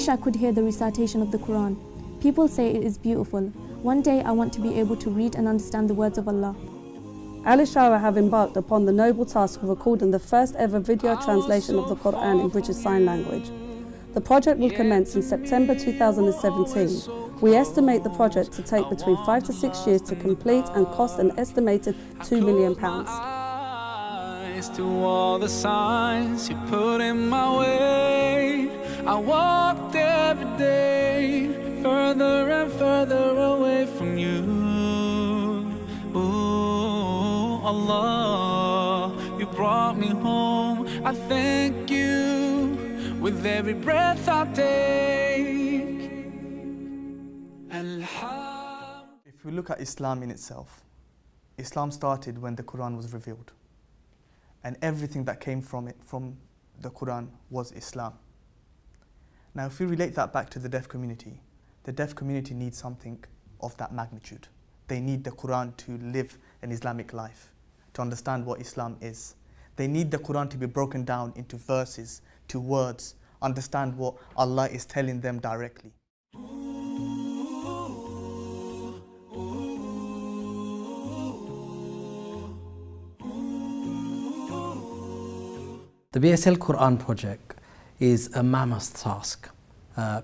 wish I could hear the recitation of the Qur'an. People say it is beautiful. One day I want to be able to read and understand the words of Allah. Isharah have embarked upon the noble task of recording the first ever video translation of the Qur'an in British Sign Language. The project will commence in September 2017. We estimate the project to take between 5 to 6 years to complete and cost an estimated £2 million. To all the signs you put in my way, I walked every day further and further away from you. Ooh, Allah, you brought me home. I thank you with every breath I take. If we look at Islam in itself, Islam started when the Quran was revealed. And everything that came from the Quran was Islam. Now, if we relate that back to the deaf community needs something of that magnitude. They need the Quran to live an Islamic life, to understand what Islam is. They need the Quran to be broken down into verses, to words, understand what Allah is telling them directly. The BSL Qur'an Project is a mammoth task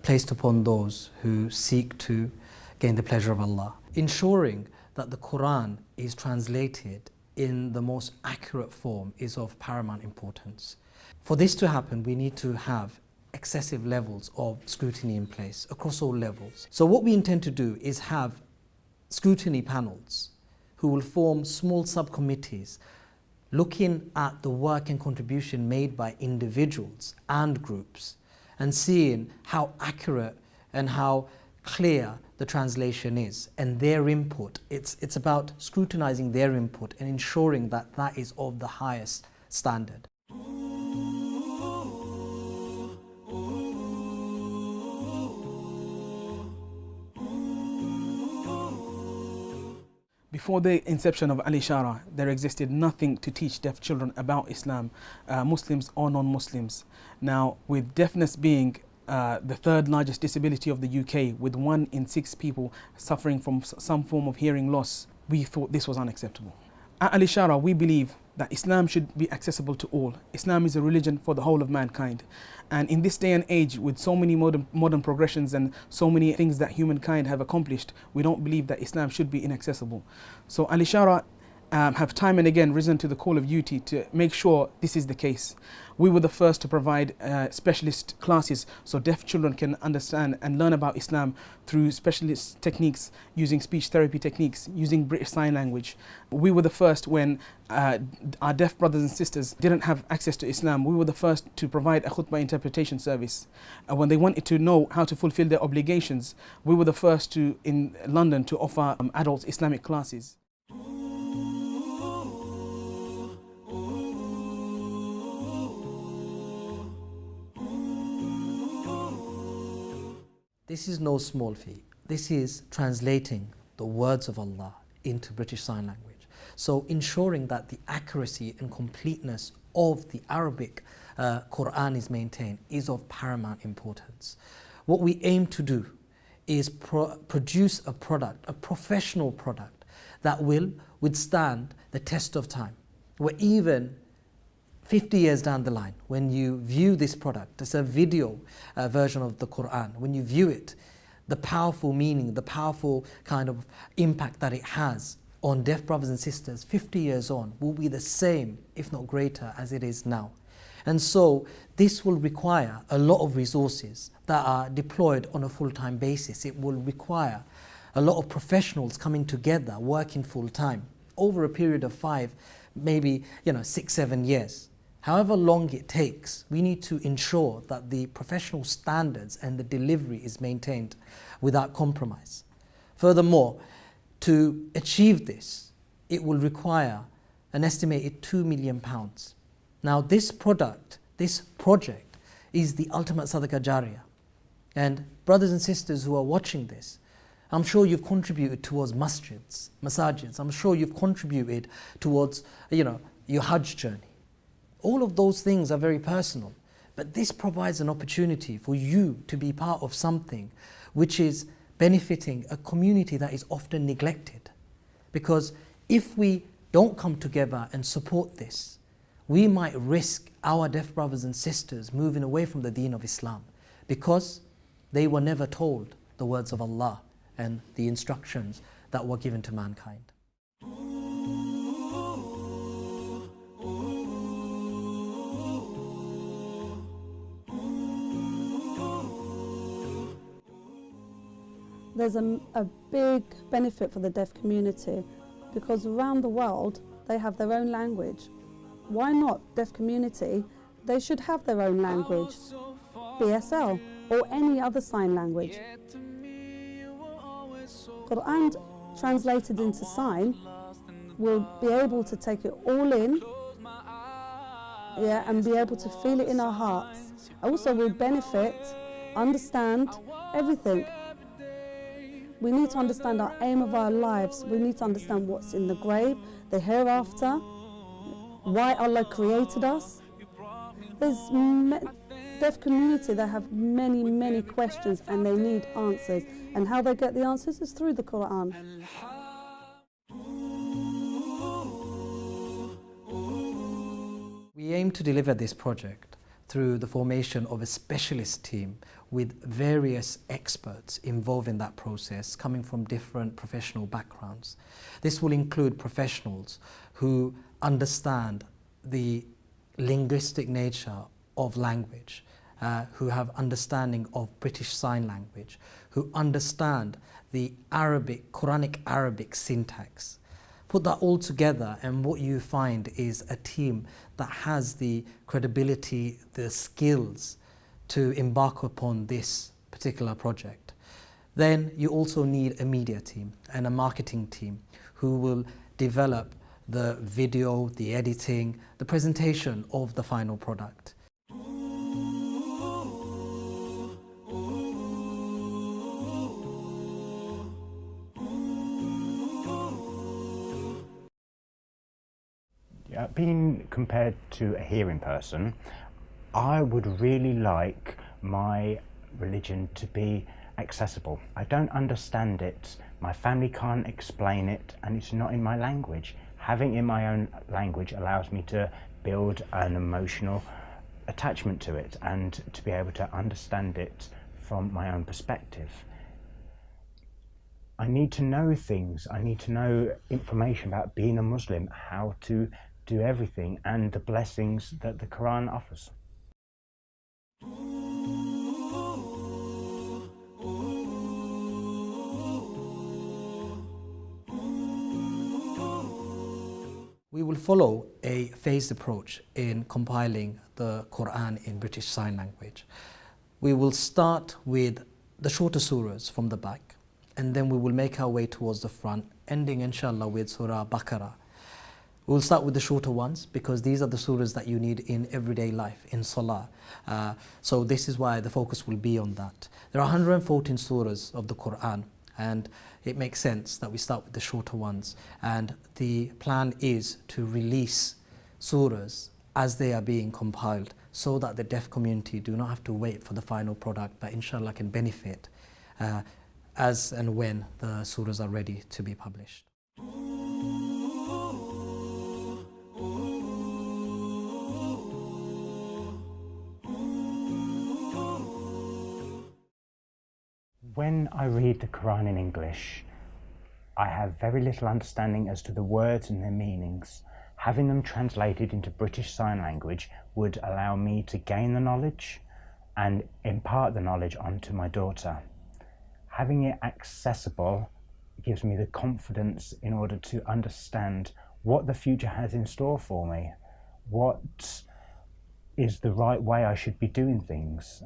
placed upon those who seek to gain the pleasure of Allah. Ensuring that the Qur'an is translated in the most accurate form is of paramount importance. For this to happen, we need to have excessive levels of scrutiny in place across all levels. So what we intend to do is have scrutiny panels who will form small subcommittees looking at the work and contribution made by individuals and groups and seeing how accurate and how clear the translation is and their input. It's about scrutinizing their input and ensuring that that is of the highest standard. Before the inception of Isharah, there existed nothing to teach deaf children about Islam, Muslims or non-Muslims. Now, with deafness being the third largest disability of the UK, with 1 in 6 people suffering from some form of hearing loss, we thought this was unacceptable. At Isharah, we believe that Islam should be accessible to all. Islam is a religion for the whole of mankind. And in this day and age, with so many modern progressions and so many things that humankind have accomplished, we don't believe that Islam should be inaccessible. So Isharah have time and again risen to the call of duty to make sure this is the case. We were the first to provide specialist classes so deaf children can understand and learn about Islam through specialist techniques, using speech therapy techniques, using British Sign Language. We were the first when our deaf brothers and sisters didn't have access to Islam. We were the first to provide a khutbah interpretation service. When they wanted to know how to fulfill their obligations, we were the first to, in London, to offer adult Islamic classes. This is no small feat. This is translating the words of Allah into British Sign Language. So ensuring that the accuracy and completeness of the Arabic Qur'an is maintained is of paramount importance. What we aim to do is produce a product, a professional product that will withstand the test of time, where even 50 years down the line, when you view this product, it's a video version of the Qur'an, when you view it, the powerful meaning, the powerful kind of impact that it has on deaf brothers and sisters 50 years on will be the same, if not greater, as it is now. And so this will require a lot of resources that are deployed on a full-time basis. It will require a lot of professionals coming together, working full-time, over a period of 5, maybe 6, 7 years. However long it takes, we need to ensure that the professional standards and the delivery is maintained without compromise. Furthermore, to achieve this, it will require an estimated £2 million. Now this project is the ultimate sadaqah jariyah. And brothers and sisters who are watching this, I'm sure you've contributed towards masajids. I'm sure you've contributed towards your Hajj journey. All of those things are very personal. But this provides an opportunity for you to be part of something which is benefiting a community that is often neglected. Because if we don't come together and support this, we might risk our deaf brothers and sisters moving away from the deen of Islam because they were never told the words of Allah and the instructions that were given to mankind. There's a big benefit for the deaf community because around the world they have their own language. Why not deaf community? They should have their own language, BSL or any other sign language. Qur'an translated into sign will be able to take it all in, and be able to feel it in our hearts. Also will benefit, understand everything. We need to understand our aim of our lives. We need to understand what's in the grave, the hereafter, why Allah created us. There's deaf community that have many questions and they need answers. And how they get the answers is through the Qur'an. We aim to deliver this project through the formation of a specialist team with various experts involved in that process, coming from different professional backgrounds. This will include professionals who understand the linguistic nature of language, who have understanding of British Sign Language, who understand the Arabic, Quranic Arabic syntax. Put that all together and what you find is a team that has the credibility, the skills to embark upon this particular project. Then you also need a media team and a marketing team who will develop the video, the editing, the presentation of the final product. Being compared to a hearing person, I would really like my religion to be accessible. I don't understand it, my family can't explain it, and it's not in my language. Having it in my own language allows me to build an emotional attachment to it and to be able to understand it from my own perspective. I need to know things, I need to know information about being a Muslim, how to do everything, and the blessings that the Quran offers. We will follow a phased approach in compiling the Quran in British Sign Language. We will start with the shorter surahs from the back, and then we will make our way towards the front, ending inshallah with Surah Baqarah. We'll start with the shorter ones because these are the surahs that you need in everyday life, in salah. So this is why the focus will be on that. There are 114 surahs of the Quran, and it makes sense that we start with the shorter ones. And the plan is to release surahs as they are being compiled so that the deaf community do not have to wait for the final product, but inshallah can benefit as and when the surahs are ready to be published. When I read the Quran in English, I have very little understanding as to the words and their meanings. Having them translated into British Sign Language would allow me to gain the knowledge and impart the knowledge onto my daughter. Having it accessible gives me the confidence in order to understand what the future has in store for me, what is the right way I should be doing things,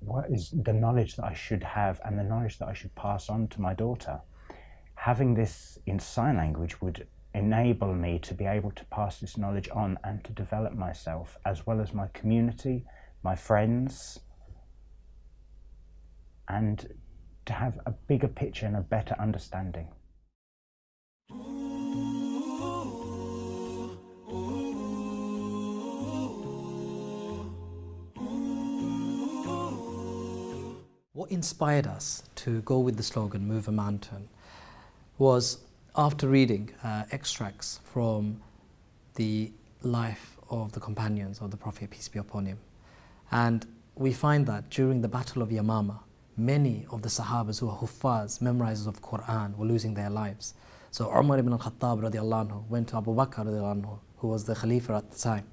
what is the knowledge that I should have and the knowledge that I should pass on to my daughter. Having this in sign language would enable me to be able to pass this knowledge on and to develop myself as well as my community, my friends, and to have a bigger picture and a better understanding. what inspired us to go with the slogan, Move a Mountain, was after reading extracts from the life of the companions of the Prophet, peace be upon him. And we find that during the Battle of Yamama, many of the Sahabas who are Huffaz, memorizers of Qur'an, were losing their lives. So Umar ibn al-Khattab radiallahu anhu went to Abu Bakr radiallahu anhu, who was the Khalifa at the time.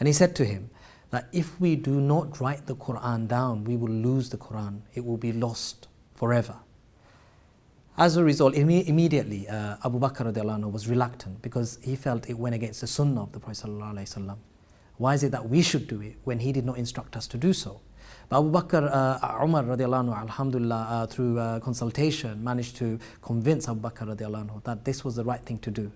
And he said to him that if we do not write the Qur'an down, we will lose the Qur'an. It will be lost forever. As a result, immediately Abu Bakr radiallahu anhu was reluctant because he felt it went against the sunnah of the Prophet sallallahu alaihi wasallam. Why is it that we should do it when he did not instruct us to do so? But Abu Bakr, Umar radiallahu anhu, alhamdulillah, through consultation, managed to convince Abu Bakr radiallahu anhu that this was the right thing to do.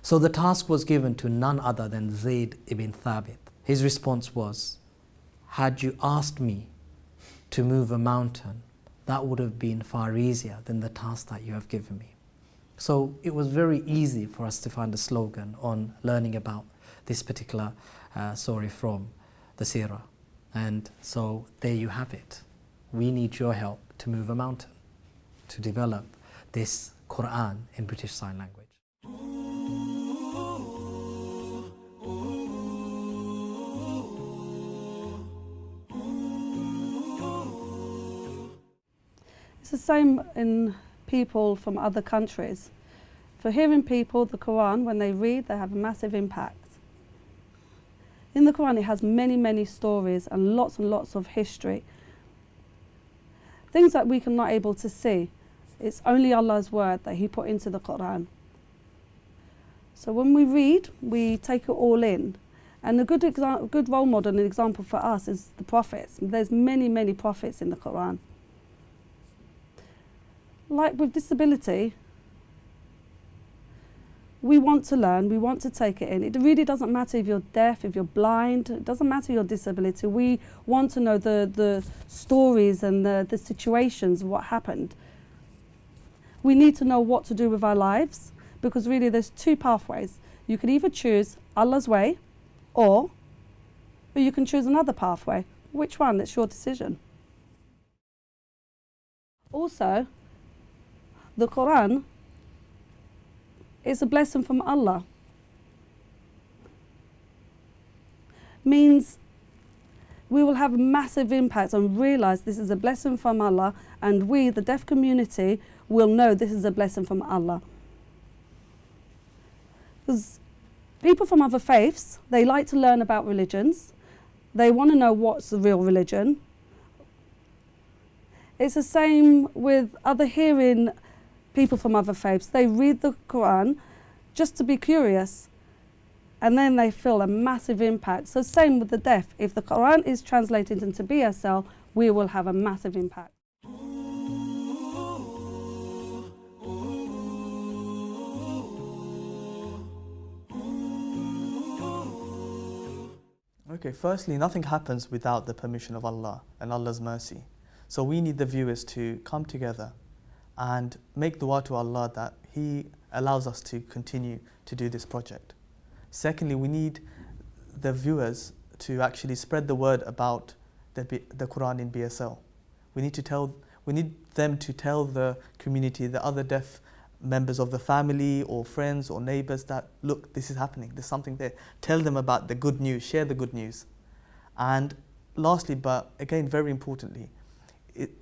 So the task was given to none other than Zayd ibn Thabit. His response was, had you asked me to move a mountain, that would have been far easier than the task that you have given me. So it was very easy for us to find a slogan on learning about this particular story from the Seerah. And so there you have it. We need your help to move a mountain, to develop this Qur'an in British Sign Language. It's the same in people from other countries. For hearing people, the Quran, when they read, they have a massive impact. In the Quran, it has many, many stories and lots of history. Things that we are not able to see. It's only Allah's word that He put into the Quran. So when we read, we take it all in. And a good role model and example for us is the prophets. There's many, many prophets in the Quran. Like with disability, we want to learn, we want to take it in. It really doesn't matter if you're deaf, if you're blind, it doesn't matter your disability. We want to know the stories and the situations, what happened. We need to know what to do with our lives, because really there's two pathways. You can either choose Allah's way, or you can choose another pathway. Which one? It's your decision. Also, the Quran is a blessing from Allah. Means we will have a massive impact and realize this is a blessing from Allah, and we, the deaf community, will know this is a blessing from Allah. Because people from other faiths, they like to learn about religions. They want to know what's the real religion. It's the same with other hearing people from other faiths. They read the Quran just to be curious, and then they feel a massive impact. So same with the deaf. If the Quran is translated into BSL, we will have a massive impact. Okay, firstly, nothing happens without the permission of Allah and Allah's mercy. So we need the viewers to come together and make dua to Allah that He allows us to continue to do this project. Secondly, we need the viewers to actually spread the word about the Quran in BSL. We need them to tell the community, the other deaf members of the family or friends or neighbors that, look, this is happening, there's something there. Tell them about the good news, share the good news. And lastly, but again very importantly,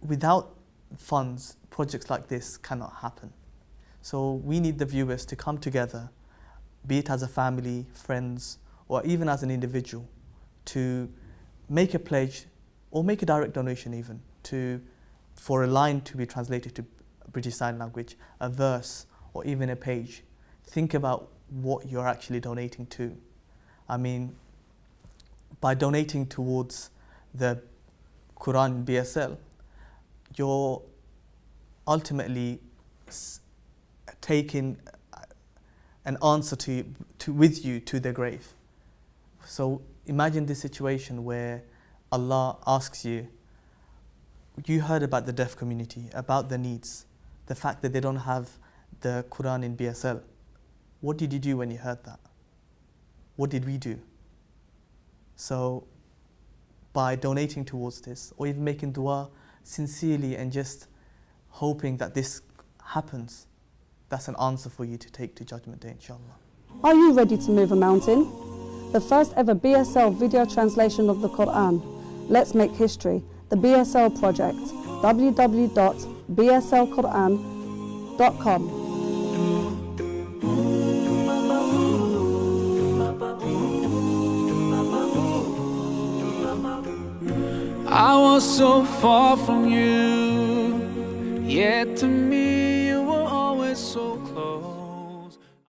without funds, projects like this cannot happen. So we need the viewers to come together, be it as a family, friends, or even as an individual, to make a pledge or make a direct donation even for a line to be translated to British Sign Language, a verse, or even a page. Think about what you're actually donating to. I mean, by donating towards the Quran in BSL, you're ultimately taking an answer with you to the grave. So imagine this situation where Allah asks you, you heard about the deaf community, about the needs, the fact that they don't have the Quran in BSL. What did you do when you heard that? What did we do? So by donating towards this, or even making dua, sincerely and just hoping that this happens, that's an answer for you to take to Judgment Day, inshallah. Are you ready to move a mountain? The first ever BSL video translation of the Qur'an. Let's make history. The BSL Project. www.bslqur'an.com. I was so far from you, yet to me